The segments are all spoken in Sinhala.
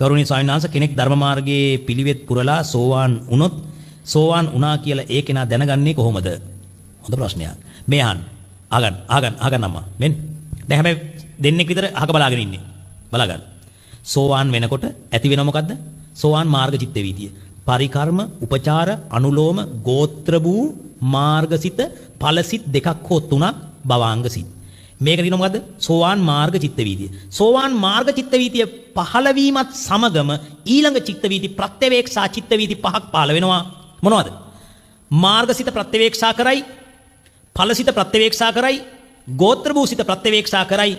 ගෞරවනීය ස්වාමීන් වහන්සේ කෙනෙක් ධර්ම මාර්ගයේ පිළිවෙත් පුරලා සෝවාන් වුණොත් සෝවාන් වුණා කියලා ඒ කෙනා දැනගන්නේ කොහොමද? හොඳ ප්‍රශ්නයක්. මේ අහගන්න අම්මා. මෙන්න. දැන් හැබැයි දෙන්නෙක් විතර අහක බලාගෙන ඉන්නේ. බලාගන්න. සෝවාන් වෙනකොට ඇති වෙනව මොකද්ද? සෝවාන් මාර්ග චිත්ත වීතිය. පරිකර්ම, උපචාර, අනුලෝම, ගෝත්‍ර වූ මාර්ගසිත, ඵලසිත දෙකක් හෝ තුනක් භවාංගසිත. මේක දිනන මොකද්ද? සෝවාන් මාර්ග චිත්ත වීතිය. සෝවාන් මාර්ග චිත්ත වීතිය පහළ වීමත් සමගම ඊළඟ චිත්ත වීති ප්‍රත්‍යවේක්ෂා චිත්ත වීති පහක් පහළ වෙනවා. මොනවද? මාර්ගසිත ප්‍රත්‍යවේක්ෂා කරයි, ඵලසිත ප්‍රත්‍යවේක්ෂා කරයි, ගෝත්‍ර භූසිත ප්‍රත්‍යවේක්ෂා කරයි,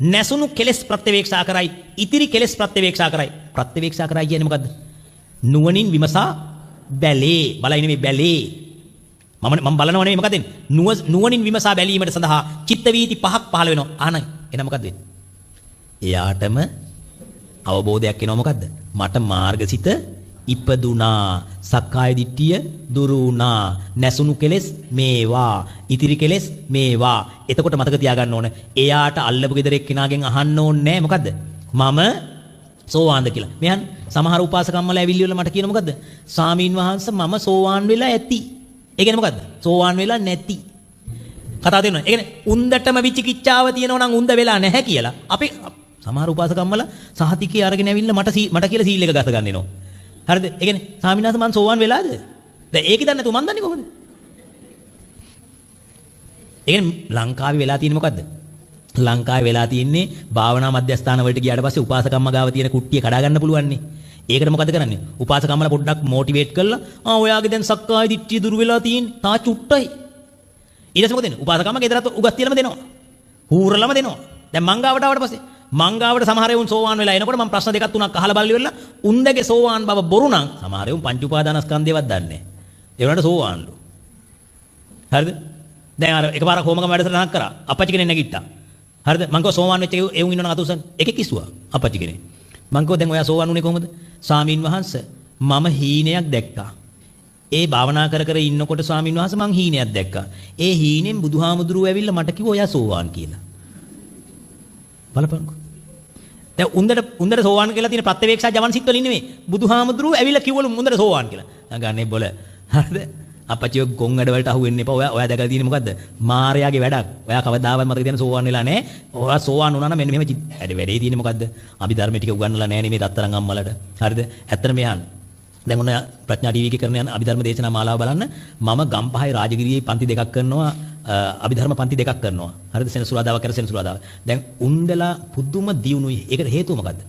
නැසුණු කෙලෙස් ප්‍රත්‍යවේක්ෂා කරයි, ඉතිරි කෙලෙස් ප්‍රත්‍යවේක්ෂා කරයි. ප්‍රත්‍යවේක්ෂා කරයි කියන්නේ මොකද්ද? නුවණින් විමසා බැලේ. බලයි නෙමෙයි බැලේ. මම බලනව නෙමෙයි මොකද වෙන්නේ? නුවණින් විමසා බැලීමට සඳහා චිත්ත වීති පහක් පහළ වෙනවා. ආනයි. එහෙනම් මොකද වෙන්නේ? එයාටම අවබෝධයක් එනවා මොකද්ද? මට මාර්ගසිත ඉපදුනා, සක්කාය දිට්ඨිය දුරු වුණා, නැසුණු කෙලෙස් මේවා, ඉතිරි කෙලෙස් මේවා. එතකොට මතක තියාගන්න ඕන, එයාට අල්ලපු ගෙදර එක්කෙනාගෙන් අහන්න ඕනේ නැහැ මොකද්ද? මම සෝවාන්ද කියලා. මෙහන් සමහර උපාසකම්මලා ඇවිල්ලි වල මට කියන මොකද්ද? ස්වාමීන් වහන්සේ මම සෝවාන් වෙලා ඇති. ඒ කියන්නේ මොකද්ද? සෝවාන් වෙලා නැති. කතාව තේරෙනවද? ඒ කියන්නේ උන්දටම විචිකිච්ඡාව තියෙනවා නම් උන්ද වෙලා නැහැ කියලා. අපි සමහර උපාසකම්මලා සහතිකේ අරගෙන ඇවිල්ලා මට කියලා සීල් එක ගස ගන්න එනවා. හරිද? ඒ කියන්නේ ස්වාමීන් වහන්සේ මං සෝවාන් වෙලාද? දැන් ඒක දන්නේ නැතුව මං දන්නේ කොහොමද? ඒ කියන්නේ ලංකාවේ වෙලා තියෙන්නේ මොකද්ද? ලංකාවේ වෙලා තියෙන්නේ භාවනා මධ්‍යස්ථාන වලට ගියාට පස්සේ උපාසකම්ම ගාව තියෙන කුට්ටිය කඩා ගන්න පුළුවන් නේ. ඒකට මොකද කරන්නේ? උපාසකම්මලා පොඩ්ඩක් මොටිවේට් කරලා ඔයාගේ දැන් සක්කාය දිට්ඨිය දුරු වෙලා තියෙන්නේ. තා චුට්ටයි. ඊට පස්සේ මොකද වෙන්නේ? උපාසකම්ම ගෙදරත් උගත් තියලම දෙනවා. හූරලම දෙනවා. දැන් මං ගාවට ආවට පස්සේ මංගාවට සමහරෙවුන් සෝවාන් වෙලා එනකොට මම ප්‍රශ්න දෙකක් තුනක් අහලා බලලි වෙලා උන්දගේ සෝවාන් බව බොරු නම් සමහරෙවුන් පංච උපාදානස්කන්ධයවත් දන්නේ නැහැ. ඒ වුණාට සෝවාන්ලු. හරිද? දැන් අර එකපාරක් හෝමගම වැඩසටහනක් කරා. අපච්චි කෙනෙක් නැගිට්ටා. හරිද? මං කිව්වා සෝවාන් වෙච්ච එවුන් ඉන්නවනම් අතුසන් එකෙක් කිස්සුවා. අපච්චි කෙනෙක්. මං කිව්වා දැන් ඔයා සෝවාන් උනේ කොහොමද? ස්වාමීන් වහන්සේ මම හීනයක් දැක්කා. ඒ භාවනා කර කර ඉන්නකොට ස්වාමීන් වහන්සේ මං හීනයක් දැක්කා. ඒ හීනෙන් බුදුහාමුදුරුවෝ ඇවිල්ලා මට කිව්වා ඔයා සෝවාන් කියලා. බලපන්කෝ. දැන් උන්දට සෝවාන් කියලා තියෙන ප්‍රත්‍යවේක්ෂා ජවන් සිත් වලින් නෙමෙයි. බුදුහාමුදුරුවෝ ඇවිල්ලා කිව්වලු උන්දට සෝවාන් කියලා. ගන්නේ බොල. හරිද? අපච්චි ඔය ගොන් වැඩ වලට අහු වෙන්න එපා. ඔයා දැකලා තියෙන්නේ මොකද්ද? මායාගේ වැඩක්. ඔයා කවදාවත් මතක තියන සෝවාන් වෙලා නැහැ. ඔයා සෝවාන් වුණා නම් මෙන්න මෙහෙම වැඩේ තියෙන්නේ මොකද්ද? අභිධර්ම ටික උගන්වලා නැහැ නේ මේ දත්තරන් අම්මලට. හරිද? ඇත්තට මෙහන් දැන් ඔන්න ප්‍රඥා ටීවී එකේ කරන යන අභිධර්ම දේශනා මාලාව බලන්න. මම ගම්පහයි රාජගිරියේ පන්ති දෙකක් කරනවා. අභිධර්ම පන්ති දෙකක් කරනවා. හරිද? සෙනසුරාදාවක් කර සෙනසුරාදාව. දැන් උන්දලා පුදුම දියුණුයි. ඒකට හේතුව මොකද්ද?